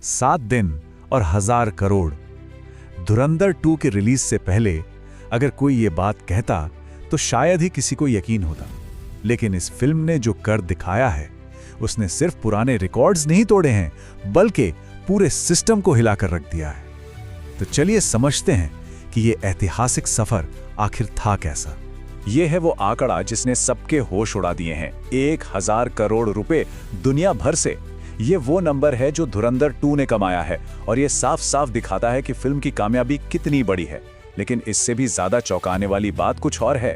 7 दिन और 1000 करोड़। धुरंधर 2 के रिलीज से पहले अगर कोई ये बात कहता तो शायद ही किसी को यकीन होता, लेकिन इस फिल्म ने जो कर दिखाया है उसने सिर्फ पुराने रिकॉर्ड्स नहीं तोड़े हैं बल्कि पूरे सिस्टम को हिलाकर रख दिया है। तो चलिए समझते हैं कि ये ऐतिहासिक सफर आखिर था कैसा। ये है वो आंकड़ा जिसने सबके होश उड़ा दिए हैं, 1000 करोड़ रुपए दुनिया भर से। ये वो नंबर है जो धुरंधर 2 ने कमाया है और ये साफ साफ दिखाता है कि फिल्म की कामयाबी कितनी बड़ी है। लेकिन इससे भी ज्यादा चौंकाने वाली बात कुछ और है,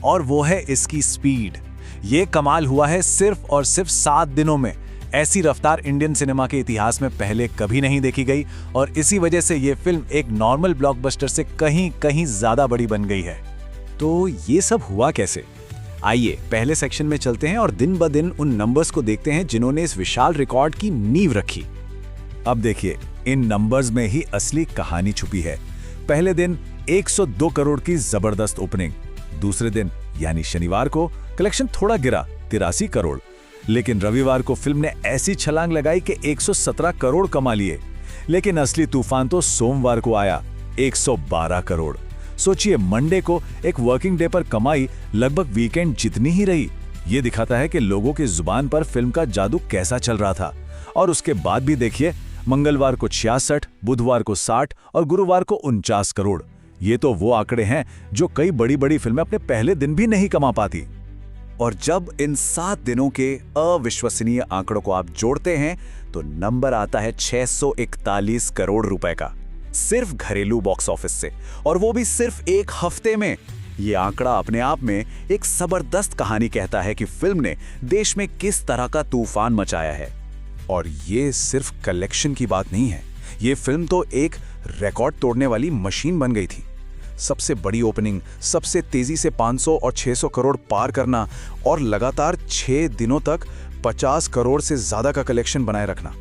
और वो है इसकी स्पीड। ये कमाल हुआ है सिर्फ और सिर्फ 7 दिनों में। ऐसी रफ्तार इंडियन सिनेमा के इतिहास में पहले कभी नहीं देखी गई और इसी वजह से ये फिल्म एक नॉर्मल ब्लॉकबस्टर से कहीं कहीं ज्यादा बड़ी बन गई है। तो ये सब हुआ कैसे? आइए पहले सेक्शन में चलते हैं और दिन ब दिन उन नंबर्स को देखते हैं जिन्होंने इस विशाल रिकॉर्ड की नींव रखी। अब देखिए, इन नंबर्स में ही असली कहानी छुपी है। पहले दिन 102 करोड़ की जबरदस्त ओपनिंग। दूसरे दिन यानी शनिवार को कलेक्शन थोड़ा गिरा, 83 करोड़। लेकिन रविवार को फिल्म ने ऐसी छलांग लगाई कि 117 करोड़ कमा लिए। लेकिन असली तूफान तो सोमवार को आया, 112 करोड़। सोचिए, मंडे को एक वर्किंग डे पर कमाई लगभग वीकेंड जितनी ही रही। ये दिखाता है कि लोगों की जुबान पर फिल्म का जादू कैसा चल रहा था। और उसके बाद भी देखिए, मंगलवार को 66, बुधवार को 60 और गुरुवार को 49 करोड़। ये तो वो आंकड़े हैं जो कई बड़ी बड़ी फिल्में अपने पहले दिन भी नहीं कमा पाती। और जब इन 7 दिनों के अविश्वसनीय आंकड़ों को आप जोड़ते हैं तो नंबर आता है 641 करोड़ रुपए का, सिर्फ घरेलू बॉक्स ऑफिस से, और वो भी सिर्फ एक हफ्ते में। ये आंकड़ा अपने आप में एक जबरदस्त कहानी कहता है कि फिल्म ने देश में किस तरह का तूफान मचाया है। और ये सिर्फ कलेक्शन की बात नहीं है, ये फिल्म तो एक रिकॉर्ड तोड़ने वाली मशीन बन गई थी। सबसे बड़ी ओपनिंग, सबसे तेजी से 500 और 600 करोड़ पार करना और लगातार 6 दिनों तक 50 करोड़ से ज्यादा का कलेक्शन बनाए रखना।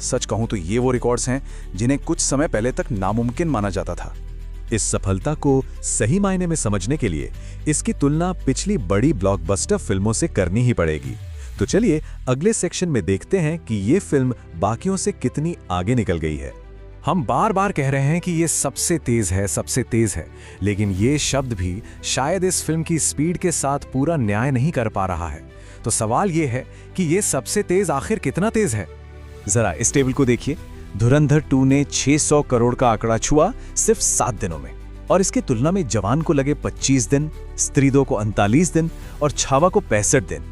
सच कहूं तो ये वो रिकॉर्ड्स हैं जिन्हें कुछ समय पहले तक नामुमकिन माना जाता था। इस सफलता को सही मायने में समझने के लिए इसकी तुलना पिछली बड़ी ब्लॉकबस्टर फिल्मों से करनी ही पड़ेगी। तो चलिए अगले सेक्शन में देखते हैं कि ये फिल्म बाकियों से कितनी आगे निकल गई है। हम बार बार कह रहे हैं कि ये सबसे तेज है, सबसे तेज है, लेकिन ये शब्द भी शायद इस फिल्म की स्पीड के साथ पूरा न्याय नहीं कर पा रहा है। तो सवाल ये है कि ये सबसे तेज आखिर कितना तेज है? जरा इस टेबल को देखिए। धुरंधर 2 ने 600 करोड़ का आंकड़ा छुआ सिर्फ 7 दिनों में, और इसकी तुलना में जवान को लगे 25 दिन, स्त्री 2 को 39 दिन और छावा को 65 दिन।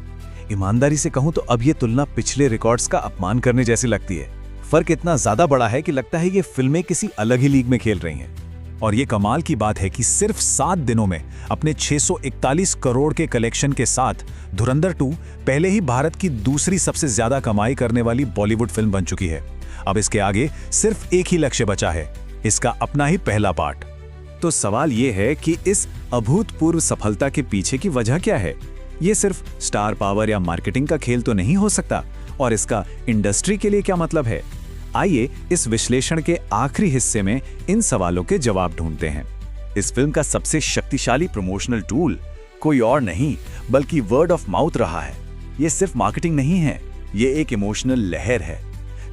ईमानदारी से कहूं तो अब ये तुलना पिछले रिकॉर्ड्स का अपमान करने जैसी लगती है। फर्क इतना ज्यादा बड़ा है कि लगता है ये फिल्में किसी अलग ही लीग में खेल रही हैं। और ये कमाल की बात है कि सिर्फ 7 दिनों में अपने 641 करोड़ के कलेक्शन के साथ धुरंधर 2 पहले ही भारत की दूसरी सबसे ज्यादा कमाई करने वाली बॉलीवुड फिल्म बन चुकी है। अब इसके आगे सिर्फ एक ही लक्ष्य बचा है, इसका अपना ही पहला पार्ट। तो सवाल ये है कि इस अभूतपूर्व सफलता के पीछे की वजह क्या है? ये सिर्फ स्टार पावर या मार्केटिंग का खेल तो नहीं हो सकता, और इसका इंडस्ट्री के लिए क्या मतलब है? आइए इस विश्लेषण के आखिरी हिस्से में इन सवालों के जवाब ढूंढते हैं। इस फिल्म का सबसे शक्तिशाली प्रमोशनल टूल कोई और नहीं बल्कि वर्ड ऑफ माउथ रहा है। ये सिर्फ मार्केटिंग नहीं है, ये एक इमोशनल लहर है।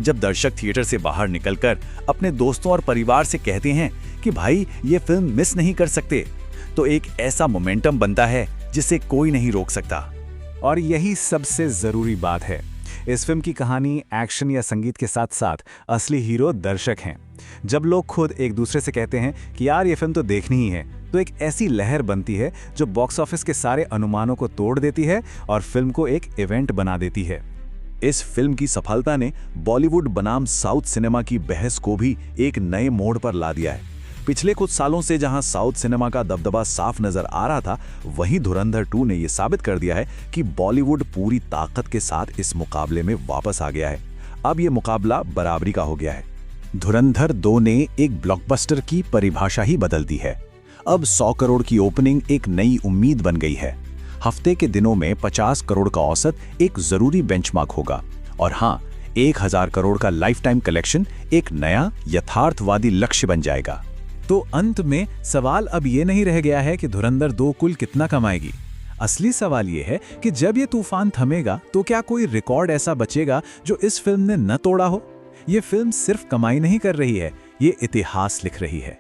जब दर्शक थिएटर से बाहर निकलकर अपने दोस्तों और परिवार से कहते हैं कि भाई ये फिल्म मिस नहीं कर सकते, तो एक ऐसा मोमेंटम बनता है जिसे कोई नहीं रोक सकता। और यही सबसे जरूरी बात है। इस फिल्म की कहानी, एक्शन या संगीत के साथ साथ असली हीरो दर्शक हैं। जब लोग खुद एक दूसरे से कहते हैं कि यार ये फिल्म तो देखनी ही है, तो एक ऐसी लहर बनती है जो बॉक्स ऑफिस के सारे अनुमानों को तोड़ देती है और फिल्म को एक इवेंट बना देती है। इस फिल्म की सफलता ने बॉलीवुड बनाम साउथ सिनेमा की बहस को भी एक नए मोड़ पर ला दिया है। पिछले कुछ सालों से जहां साउथ सिनेमा का दबदबा साफ नजर आ रहा था, वहीं धुरंधर 2 ने यह साबित कर दिया है कि बॉलीवुड पूरी ताकत के साथ इस मुकाबले में वापस आ गया है। अब यह मुकाबला बराबरी का हो गया है। धुरंधर 2 ने एक ब्लॉकबस्टर की परिभाषा ही बदल दी है। अब 100 करोड़ की ओपनिंग एक नई उम्मीद बन गई है। हफ्ते के दिनों में 50 करोड़ का औसत एक जरूरी बेंचमार्क होगा, और हाँ, 1000 करोड़ का लाइफ टाइम कलेक्शन एक नया यथार्थवादी लक्ष्य बन जाएगा। तो अंत में सवाल अब ये नहीं रह गया है कि धुरंधर 2 कुल कितना कमाएगी। असली सवाल ये है कि जब ये तूफान थमेगा तो क्या कोई रिकॉर्ड ऐसा बचेगा जो इस फिल्म ने न तोड़ा हो? ये फिल्म सिर्फ कमाई नहीं कर रही है, ये इतिहास लिख रही है।